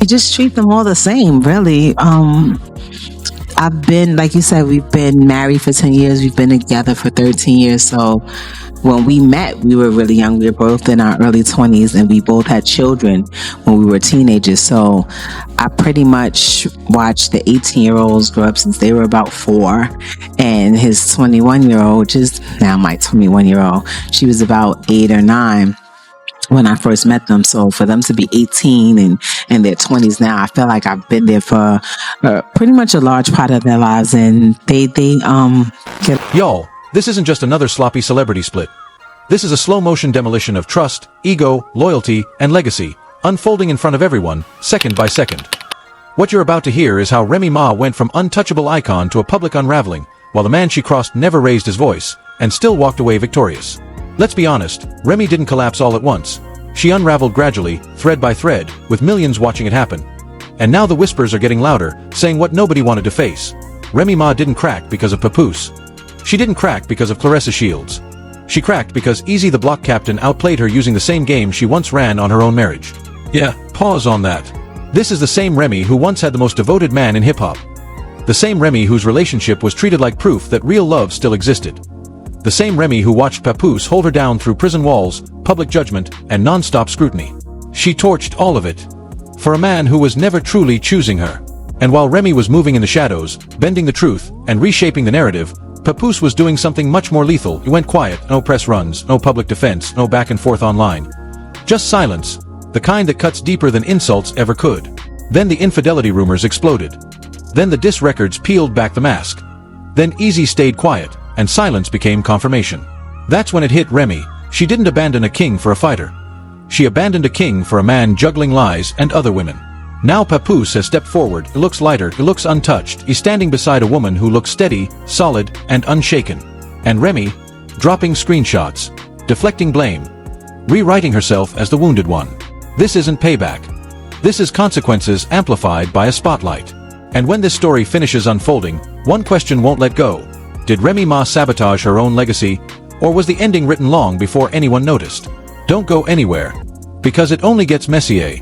You just treat them all the same, really. I've been, like you said, we've been married for 10 years. We've been together for 13 years. So when we met, we were really young. We were both in our early 20s and we both had children when we were teenagers. So I pretty much watched the 18-year-olds grow up since they were about 4. And his 21-year-old, which is now my 21-year-old, she was about 8 or 9 when I first met them. So for them to be 18 and in their 20s now, I feel like I've been there for pretty much a large part of their lives, and they get. Y'all, this isn't just another sloppy celebrity split. This is a slow-motion demolition of trust, ego, loyalty, and legacy, unfolding in front of everyone, second by second. What you're about to hear is how Remy Ma went from untouchable icon to a public unraveling, while the man she crossed never raised his voice, and still walked away victorious. Let's be honest, Remy didn't collapse all at once. She unraveled gradually, thread by thread, with millions watching it happen. And now the whispers are getting louder, saying what nobody wanted to face. Remy Ma didn't crack because of Papoose. She didn't crack because of Clarissa Shields. She cracked because Eazy the block captain outplayed her using the same game she once ran on her own marriage. Yeah, pause on that. This is the same Remy who once had the most devoted man in hip-hop. The same Remy whose relationship was treated like proof that real love still existed. The same Remy who watched Papoose hold her down through prison walls, public judgment, and non-stop scrutiny. She torched all of it. For a man who was never truly choosing her. And while Remy was moving in the shadows, bending the truth, and reshaping the narrative, Papoose was doing something much more lethal. He went quiet, no press runs, no public defense, no back and forth online. Just silence, the kind that cuts deeper than insults ever could. Then the infidelity rumors exploded. Then the diss records peeled back the mask. Then Eazy stayed quiet, and silence became confirmation. That's when it hit Remy. She didn't abandon a king for a fighter. She abandoned a king for a man juggling lies and other women. Now Papoose has stepped forward. He looks lighter, he looks untouched. He's standing beside a woman who looks steady, solid, and unshaken. And Remy, dropping screenshots, deflecting blame, rewriting herself as the wounded one. This isn't payback. This is consequences amplified by a spotlight. And when this story finishes unfolding, one question won't let go. Did Remy Ma sabotage her own legacy, or was the ending written long before anyone noticed? Don't go anywhere, because it only gets messier,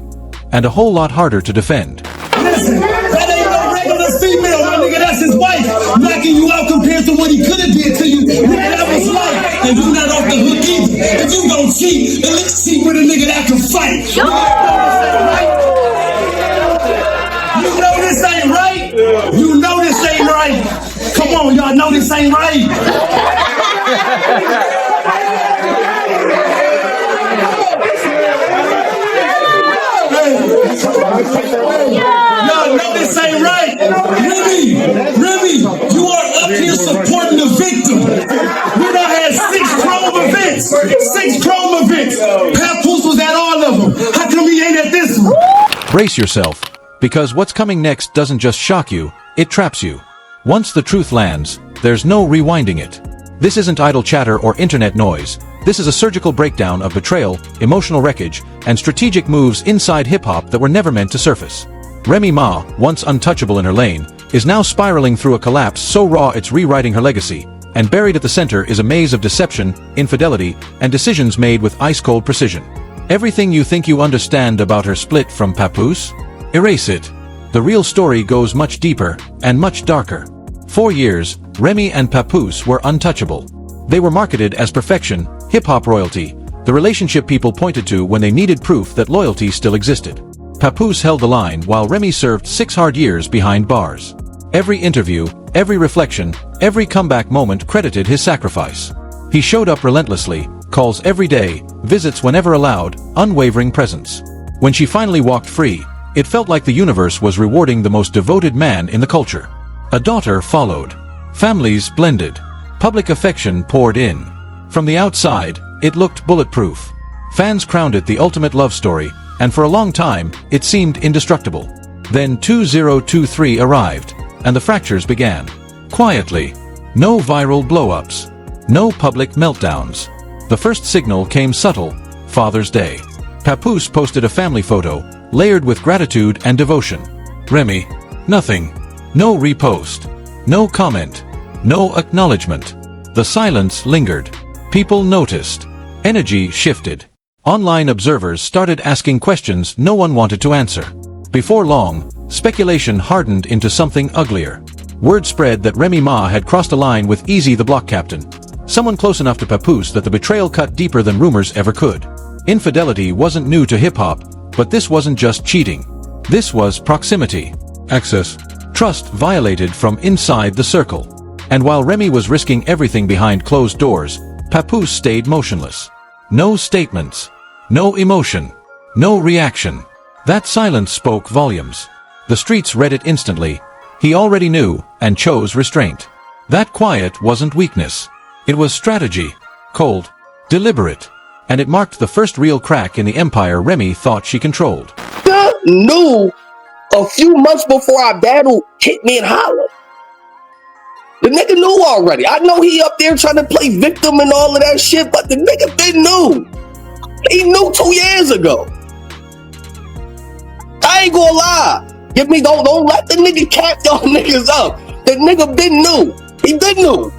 and a whole lot harder to defend. Listen, that ain't no regular female, my nigga, that's his wife, knocking you out compared to what he could have did to you. Nigga, that was life, and you not off the hook either. If you gon' cheat, at least cheat with a nigga that can fight. You know this ain't right? You know this ain't right. Come on, y'all know this ain't right. Y'all know this ain't right. Remy, you are up here supporting the victim. We done had 6 chrome events. 6 chrome events. Papoose was at all of them. How come he ain't at this one? Brace yourself, because what's coming next doesn't just shock you, it traps you. Once the truth lands, there's no rewinding it. This isn't idle chatter or internet noise. This is a surgical breakdown of betrayal, emotional wreckage, and strategic moves inside hip-hop that were never meant to surface. Remy Ma, once untouchable in her lane, is now spiraling through a collapse so raw it's rewriting her legacy, and buried at the center is a maze of deception, infidelity, and decisions made with ice-cold precision. Everything you think you understand about her split from Papoose? Erase it. The real story goes much deeper, and much darker. 4 years, Remy and Papoose were untouchable. They were marketed as perfection, hip-hop royalty, the relationship people pointed to when they needed proof that loyalty still existed. Papoose held the line while Remy served 6 hard years behind bars. Every interview, every reflection, every comeback moment credited his sacrifice. He showed up relentlessly, calls every day, visits whenever allowed, unwavering presence. When she finally walked free, it felt like the universe was rewarding the most devoted man in the culture. A daughter followed. Families blended. Public affection poured in. From the outside, it looked bulletproof. Fans crowned it the ultimate love story, and for a long time, it seemed indestructible. Then 2023 arrived, and the fractures began. Quietly. No viral blow-ups. No public meltdowns. The first signal came subtle, Father's Day. Papoose posted a family photo, layered with gratitude and devotion. Remy, nothing. No repost. No comment. No acknowledgement. The silence lingered. People noticed. Energy shifted. Online observers started asking questions no one wanted to answer. Before long, speculation hardened into something uglier. Word spread that Remy Ma had crossed a line with Eazy the block captain, someone close enough to Papoose that the betrayal cut deeper than rumors ever could. Infidelity wasn't new to hip-hop, but this wasn't just cheating. This was proximity. Access. Trust violated from inside the circle. And while Remy was risking everything behind closed doors, Papoose stayed motionless. No statements. No emotion. No reaction. That silence spoke volumes. The streets read it instantly. He already knew, and chose restraint. That quiet wasn't weakness. It was strategy. Cold. Deliberate. And it marked the first real crack in the empire Remy thought she controlled. I knew a few months before our battle hit me and Holla. The nigga knew already. I know he up there trying to play victim and all of that shit, but the nigga been knew. He knew 2 years ago. I ain't gonna lie. Don't let the nigga cap y'all niggas up. The nigga been knew. He been knew.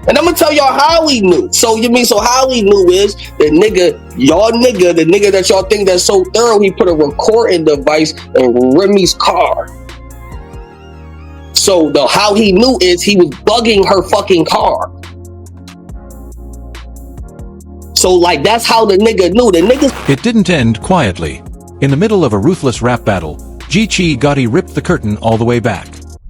And I'm gonna tell y'all how he knew. So how he knew is the nigga that y'all think that's so thorough, he put a recording device in Remy's car. So how he knew is he was bugging her fucking car. So that's how the nigga knew. It didn't end quietly. In the middle of a ruthless rap battle, Geechee Gotti ripped the curtain all the way back.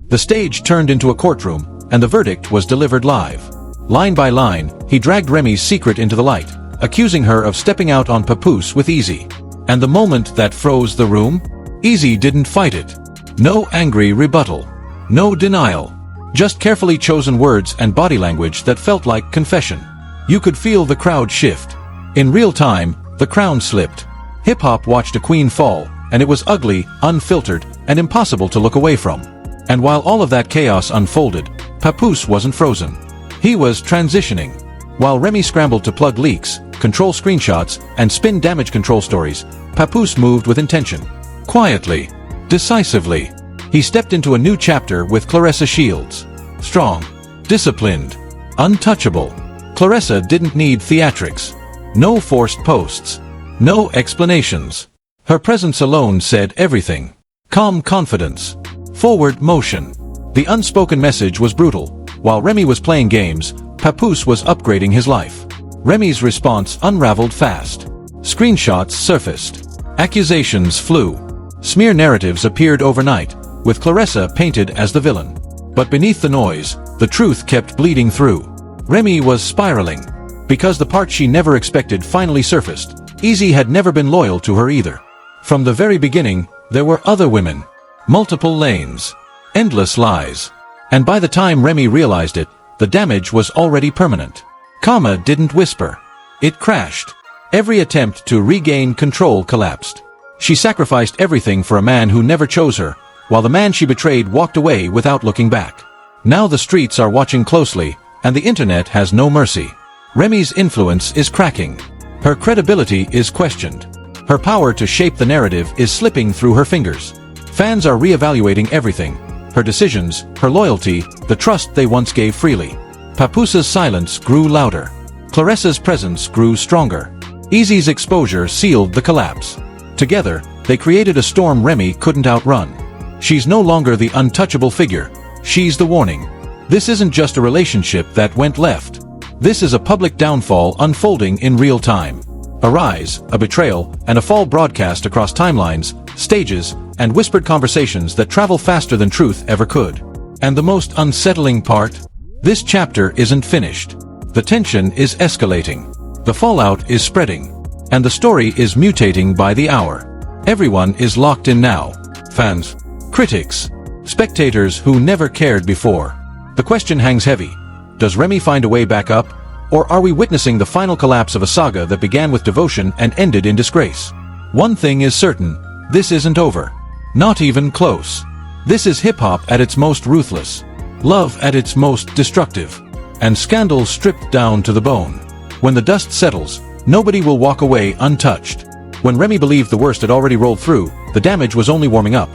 The stage turned into a courtroom, and the verdict was delivered live. Line by line, he dragged Remy's secret into the light, accusing her of stepping out on Papoose with Eazy. And the moment that froze the room, Eazy didn't fight it. No angry rebuttal. No denial. Just carefully chosen words and body language that felt like confession. You could feel the crowd shift. In real time, the crown slipped. Hip-hop watched a queen fall, and it was ugly, unfiltered, and impossible to look away from. And while all of that chaos unfolded, Papoose wasn't frozen. He was transitioning. While Remy scrambled to plug leaks, control screenshots, and spin damage control stories, Papoose moved with intention. Quietly. Decisively. He stepped into a new chapter with Claressa Shields. Strong. Disciplined. Untouchable. Claressa didn't need theatrics. No forced posts. No explanations. Her presence alone said everything. Calm confidence. Forward motion. The unspoken message was brutal. While Remy was playing games, Papoose was upgrading his life. Remy's response unraveled fast. Screenshots surfaced. Accusations flew. Smear narratives appeared overnight, with Claressa painted as the villain. But beneath the noise, the truth kept bleeding through. Remy was spiraling. Because the part she never expected finally surfaced, Eazy had never been loyal to her either. From the very beginning, there were other women. Multiple lanes. Endless lies. And by the time Remy realized it, the damage was already permanent. Karma didn't whisper. It crashed. Every attempt to regain control collapsed. She sacrificed everything for a man who never chose her, while the man she betrayed walked away without looking back. Now the streets are watching closely, and the internet has no mercy. Remy's influence is cracking. Her credibility is questioned. Her power to shape the narrative is slipping through her fingers. Fans are reevaluating everything. Her decisions, her loyalty, the trust they once gave freely. Papoose's silence grew louder. Claressa's presence grew stronger. Eazy's exposure sealed the collapse. Together, they created a storm Remy couldn't outrun. She's no longer the untouchable figure. She's the warning. This isn't just a relationship that went left. This is a public downfall unfolding in real time. A rise, a betrayal, and a fall broadcast across timelines, stages, and whispered conversations that travel faster than truth ever could. And the most unsettling part? This chapter isn't finished. The tension is escalating. The fallout is spreading. And the story is mutating by the hour. Everyone is locked in now. Fans, critics, spectators who never cared before. The question hangs heavy. Does Remy find a way back up? Or are we witnessing the final collapse of a saga that began with devotion and ended in disgrace? One thing is certain. This isn't over. Not even close. This is hip-hop at its most ruthless. Love at its most destructive. And scandal stripped down to the bone. When the dust settles, nobody will walk away untouched. When Remy believed the worst had already rolled through, the damage was only warming up.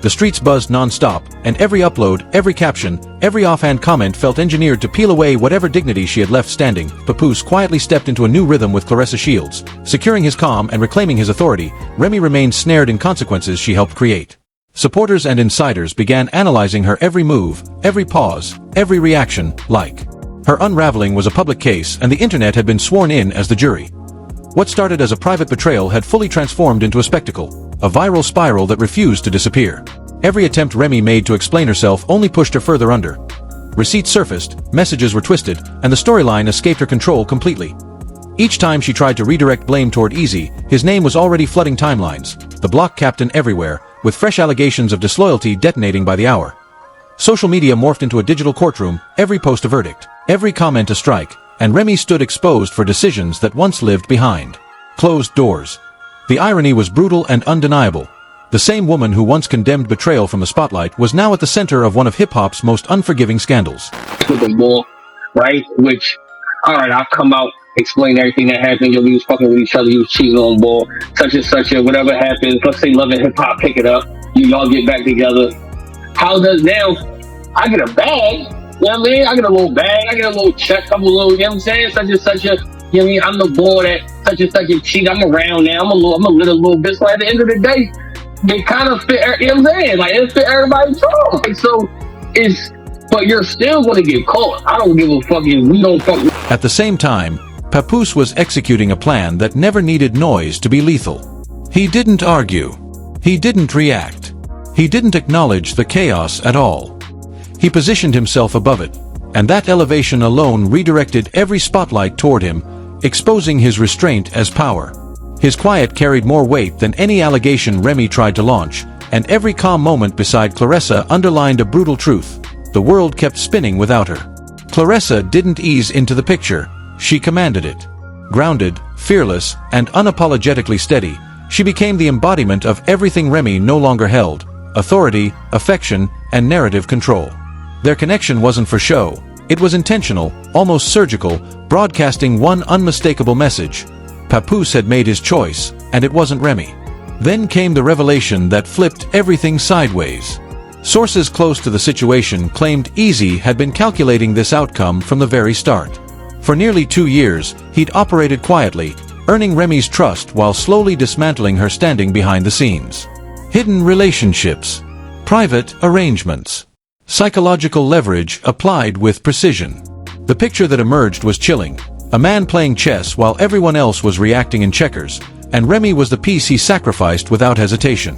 The streets buzzed non-stop, and every upload, every caption, every offhand comment felt engineered to peel away whatever dignity she had left standing. Papoose quietly stepped into a new rhythm with Claressa Shields. Securing his calm and reclaiming his authority, Remy remained snared in consequences she helped create. Supporters and insiders began analyzing her every move, every pause, every reaction, like. Her unraveling was a public case, and the internet had been sworn in as the jury. What started as a private betrayal had fully transformed into a spectacle, a viral spiral that refused to disappear. Every attempt Remy made to explain herself only pushed her further under. Receipts surfaced, messages were twisted, and the storyline escaped her control completely. Each time she tried to redirect blame toward Eazy, his name was already flooding timelines, the block captain everywhere, with fresh allegations of disloyalty detonating by the hour. Social media morphed into a digital courtroom, every post a verdict, every comment a strike, and Remy stood exposed for decisions that once lived behind closed doors. The irony was brutal and undeniable. The same woman who once condemned betrayal from the spotlight was now at the center of one of hip-hop's most unforgiving scandals. With the bull, right? Which, alright, I'll come out, explain everything that happened. We was fucking with each other, you was cheating on bull, such and such, and whatever happens, let's say Love and Hip Hop pick it up, you all get back together. How does now, I get a bag, you know what I mean? I get a little bag, I get a little check, I'm a little, you know what I'm saying? Such and such a, you know what I mean? I'm the boy that such and such a cheat, I'm around now, I'm a little bit, so at the end of the day, it kind of fit, you know what I'm saying? Like, it fit everybody's song. Like, so, but you're still going to get caught. I don't give a fuck if we don't fuck. At the same time, Papoose was executing a plan that never needed noise to be lethal. He didn't argue. He didn't react. He didn't acknowledge the chaos at all. He positioned himself above it, and that elevation alone redirected every spotlight toward him, exposing his restraint as power. His quiet carried more weight than any allegation Remy tried to launch, and every calm moment beside Claressa underlined a brutal truth. The world kept spinning without her. Claressa didn't ease into the picture, she commanded it. Grounded, fearless, and unapologetically steady, she became the embodiment of everything Remy no longer held: authority, affection, and narrative control. Their connection wasn't for show, it was intentional, almost surgical, broadcasting one unmistakable message. Papoose had made his choice, and it wasn't Remy. Then came the revelation that flipped everything sideways. Sources close to the situation claimed Eazy had been calculating this outcome from the very start. For nearly 2 years, he'd operated quietly, earning Remy's trust while slowly dismantling her standing behind the scenes. Hidden relationships, private arrangements, psychological leverage applied with precision. The picture that emerged was chilling. A man playing chess while everyone else was reacting in checkers, and Remy was the piece he sacrificed without hesitation.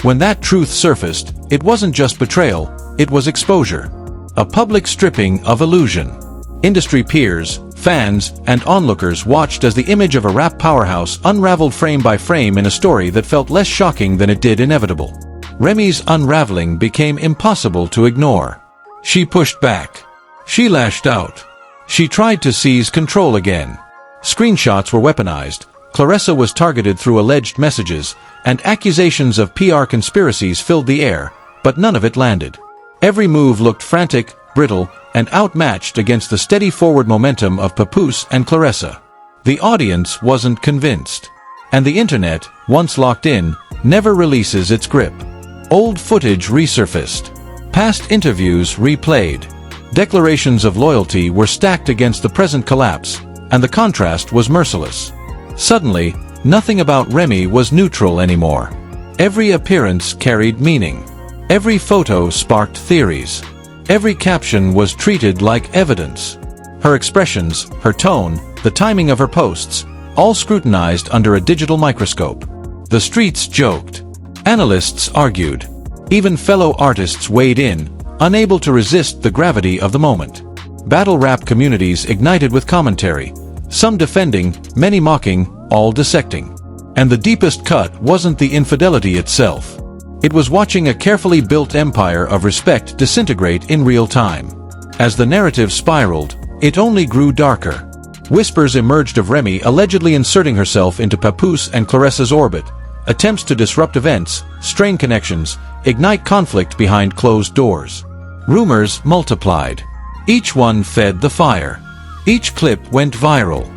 When that truth surfaced, it wasn't just betrayal, it was exposure. A public stripping of illusion. Industry peers, fans, and onlookers watched as the image of a rap powerhouse unraveled frame by frame in a story that felt less shocking than it did inevitable. Remy's unraveling became impossible to ignore. She pushed back. She lashed out. She tried to seize control again. Screenshots were weaponized, Claressa was targeted through alleged messages, and accusations of PR conspiracies filled the air, but none of it landed. Every move looked frantic, brittle, and outmatched against the steady forward momentum of Papoose and Claressa. The audience wasn't convinced. And the internet, once locked in, never releases its grip. Old footage resurfaced. Past interviews replayed. Declarations of loyalty were stacked against the present collapse, and the contrast was merciless. Suddenly, nothing about Remy was neutral anymore. Every appearance carried meaning. Every photo sparked theories. Every caption was treated like evidence. Her expressions, her tone, the timing of her posts, all scrutinized under a digital microscope. The streets joked. Analysts argued. Even fellow artists weighed in, unable to resist the gravity of the moment. Battle rap communities ignited with commentary, some defending, many mocking, all dissecting. And the deepest cut wasn't the infidelity itself. It was watching a carefully built empire of respect disintegrate in real time. As the narrative spiraled, it only grew darker. Whispers emerged of Remy allegedly inserting herself into Papoose and Claressa's orbit. Attempts to disrupt events, strain connections, ignite conflict behind closed doors. Rumors multiplied. Each one fed the fire. Each clip went viral.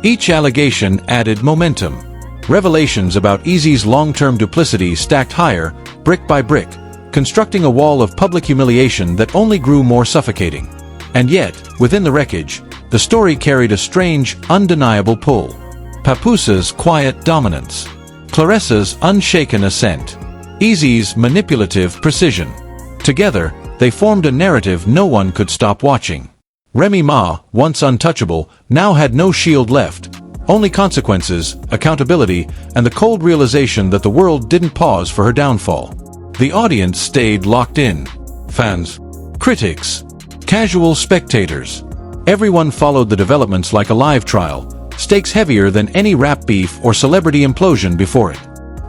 Each allegation added momentum. Revelations about Eazy's long-term duplicity stacked higher, brick by brick, constructing a wall of public humiliation that only grew more suffocating. And yet, within the wreckage, the story carried a strange, undeniable pull. Papoose's quiet dominance. Claressa's unshaken ascent. Eazy's manipulative precision. Together, they formed a narrative no one could stop watching. Remy Ma, once untouchable, now had no shield left. Only consequences, accountability, and the cold realization that the world didn't pause for her downfall. The audience stayed locked in. Fans, critics, casual spectators. Everyone followed the developments like a live trial, stakes heavier than any rap beef or celebrity implosion before it.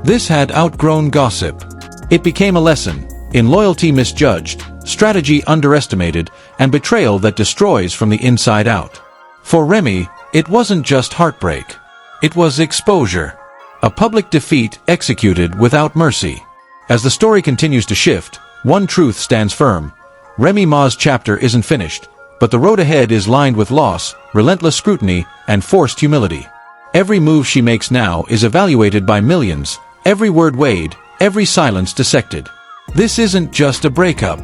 This had outgrown gossip. It became a lesson in loyalty misjudged, strategy underestimated, and betrayal that destroys from the inside out. For Remy, it wasn't just heartbreak. It was exposure. A public defeat executed without mercy. As the story continues to shift, one truth stands firm. Remy Ma's chapter isn't finished, but the road ahead is lined with loss, relentless scrutiny, and forced humility. Every move she makes now is evaluated by millions, every word weighed, every silence dissected. This isn't just a breakup.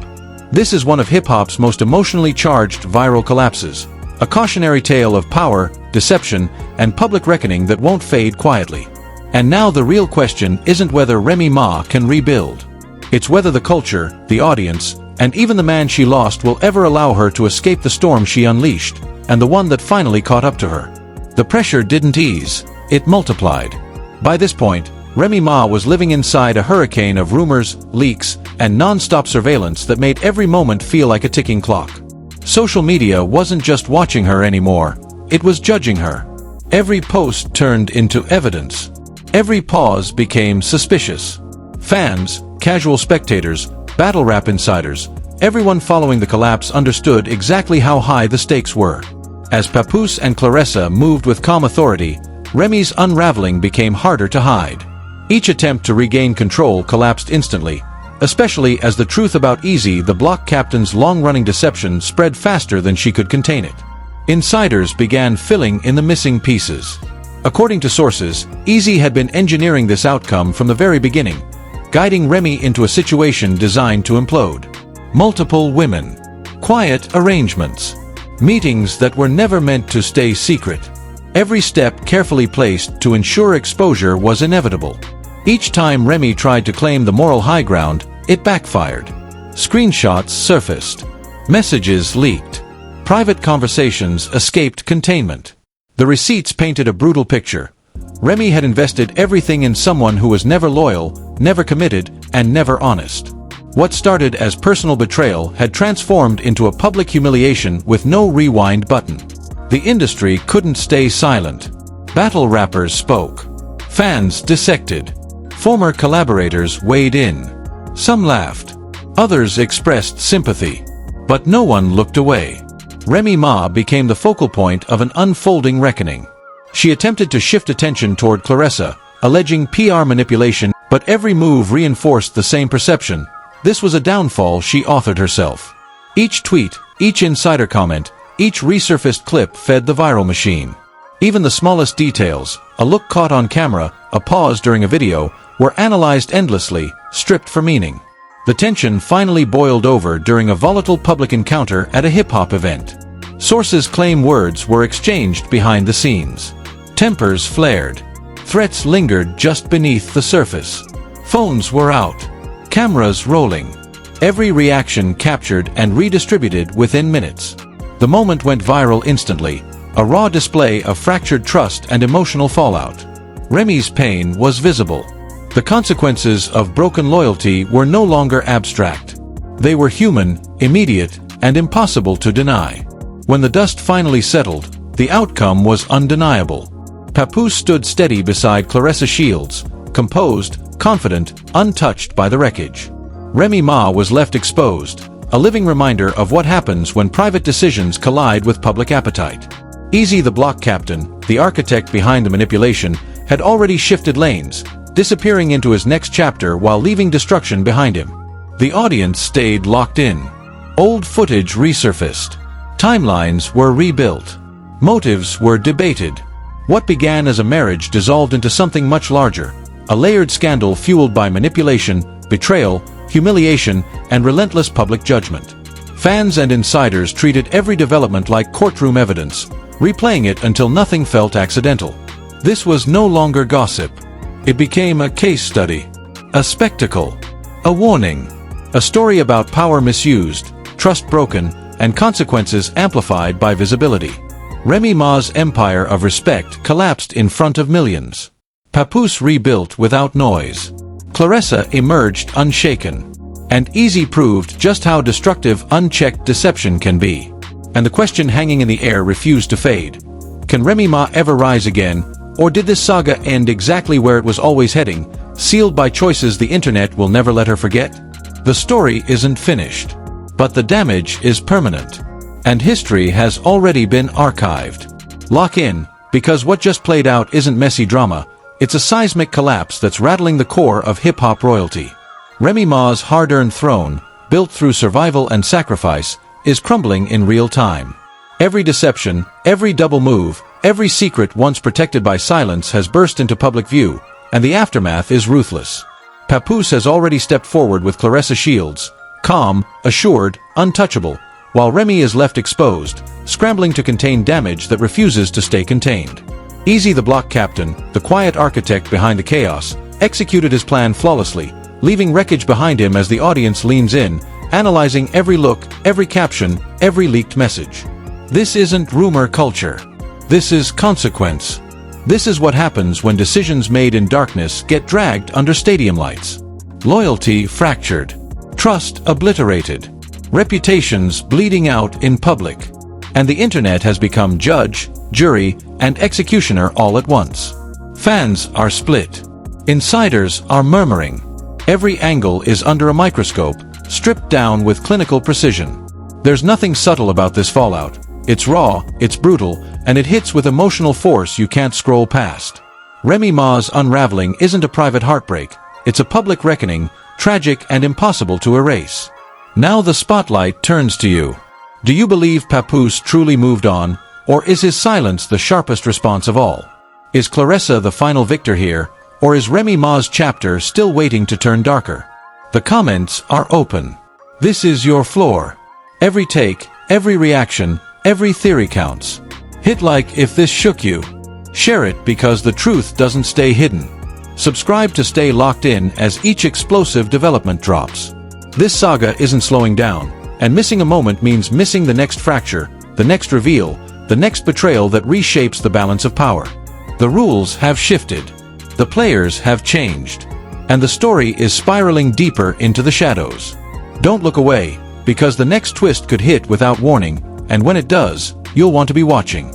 This is one of hip-hop's most emotionally charged viral collapses. A cautionary tale of power, deception, and public reckoning that won't fade quietly. And now the real question isn't whether Remy Ma can rebuild. It's whether the culture, the audience, and even the man she lost will ever allow her to escape the storm she unleashed, and the one that finally caught up to her. The pressure didn't ease, it multiplied. By this point, Remy Ma was living inside a hurricane of rumors, leaks, and non-stop surveillance that made every moment feel like a ticking clock. Social media wasn't just watching her anymore, it was judging her. Every post turned into evidence. Every pause became suspicious. Fans, casual spectators, battle rap insiders, everyone following the collapse understood exactly how high the stakes were. As Papoose and Claressa moved with calm authority, Remy's unraveling became harder to hide. Each attempt to regain control collapsed instantly, especially as the truth about Eazy, the block captain's long-running deception, spread faster than she could contain it. Insiders began filling in the missing pieces. According to sources, Eazy had been engineering this outcome from the very beginning, guiding Remy into a situation designed to implode. Multiple women. Quiet arrangements. Meetings that were never meant to stay secret. Every step carefully placed to ensure exposure was inevitable. Each time Remy tried to claim the moral high ground, it backfired. Screenshots surfaced. Messages leaked. Private conversations escaped containment. The receipts painted a brutal picture. Remy had invested everything in someone who was never loyal, never committed, and never honest. What started as personal betrayal had transformed into a public humiliation with no rewind button. The industry couldn't stay silent. Battle rappers spoke. Fans dissected. Former collaborators weighed in. Some laughed. Others expressed sympathy. But no one looked away. Remy Ma became the focal point of an unfolding reckoning. She attempted to shift attention toward Claressa, alleging PR manipulation, but every move reinforced the same perception. This was a downfall she authored herself. Each tweet, each insider comment, each resurfaced clip fed the viral machine. Even the smallest details, a look caught on camera, a pause during a video, were analyzed endlessly, stripped for meaning. The tension finally boiled over during a volatile public encounter at a hip-hop event. Sources claim words were exchanged behind the scenes. Tempers flared. Threats lingered just beneath the surface. Phones were out. Cameras rolling. Every reaction captured and redistributed within minutes. The moment went viral instantly, a raw display of fractured trust and emotional fallout. Remy's pain was visible. The consequences of broken loyalty were no longer abstract. They were human, immediate, and impossible to deny. When the dust finally settled, the outcome was undeniable. Papoose stood steady beside Claressa Shields, composed, confident, untouched by the wreckage. Remy Ma was left exposed, a living reminder of what happens when private decisions collide with public appetite. Eazy, the block captain, the architect behind the manipulation, had already shifted lanes, disappearing into his next chapter while leaving destruction behind him. The audience stayed locked in. Old footage resurfaced. Timelines were rebuilt. Motives were debated. What began as a marriage dissolved into something much larger, a layered scandal fueled by manipulation, betrayal, humiliation, and relentless public judgment. Fans and insiders treated every development like courtroom evidence, replaying it until nothing felt accidental. This was no longer gossip. It became a case study, a spectacle, a warning, a story about power misused, trust broken, and consequences amplified by visibility. Remy Ma's empire of respect collapsed in front of millions. Papoose rebuilt without noise. Claressa emerged unshaken. And Eazy proved just how destructive unchecked deception can be. And the question hanging in the air refused to fade. Can Remy Ma ever rise again, or did this saga end exactly where it was always heading, sealed by choices the internet will never let her forget? The story isn't finished, but the damage is permanent. And history has already been archived. Lock in, because what just played out isn't messy drama, it's a seismic collapse that's rattling the core of hip-hop royalty. Remy Ma's hard-earned throne, built through survival and sacrifice, is crumbling in real time. Every deception, every double move, every secret once protected by silence has burst into public view, and the aftermath is ruthless. Papoose has already stepped forward with Claressa Shields, calm, assured, untouchable, while Remy is left exposed, scrambling to contain damage that refuses to stay contained. Eazy, the block captain, the quiet architect behind the chaos, executed his plan flawlessly, leaving wreckage behind him as the audience leans in, analyzing every look, every caption, every leaked message. This isn't rumor culture. This is consequence. This is what happens when decisions made in darkness get dragged under stadium lights. Loyalty fractured. Trust obliterated. Reputations bleeding out in public. And the internet has become judge, jury, and executioner all at once. Fans are split. Insiders are murmuring. Every angle is under a microscope, stripped down with clinical precision. There's nothing subtle about this fallout. It's raw, it's brutal, and it hits with emotional force you can't scroll past. Remy Ma's unraveling isn't a private heartbreak, it's a public reckoning, tragic and impossible to erase. Now the spotlight turns to you. Do you believe Papoose truly moved on, or is his silence the sharpest response of all? Is Claressa the final victor here, or is Remy Ma's chapter still waiting to turn darker? The comments are open. This is your floor. Every take, every reaction, every theory counts. Hit like if this shook you. Share it because the truth doesn't stay hidden. Subscribe to stay locked in as each explosive development drops. This saga isn't slowing down, and missing a moment means missing the next fracture, the next reveal, the next betrayal that reshapes the balance of power. The rules have shifted. The players have changed. And the story is spiraling deeper into the shadows. Don't look away, because the next twist could hit without warning, and when it does, you'll want to be watching.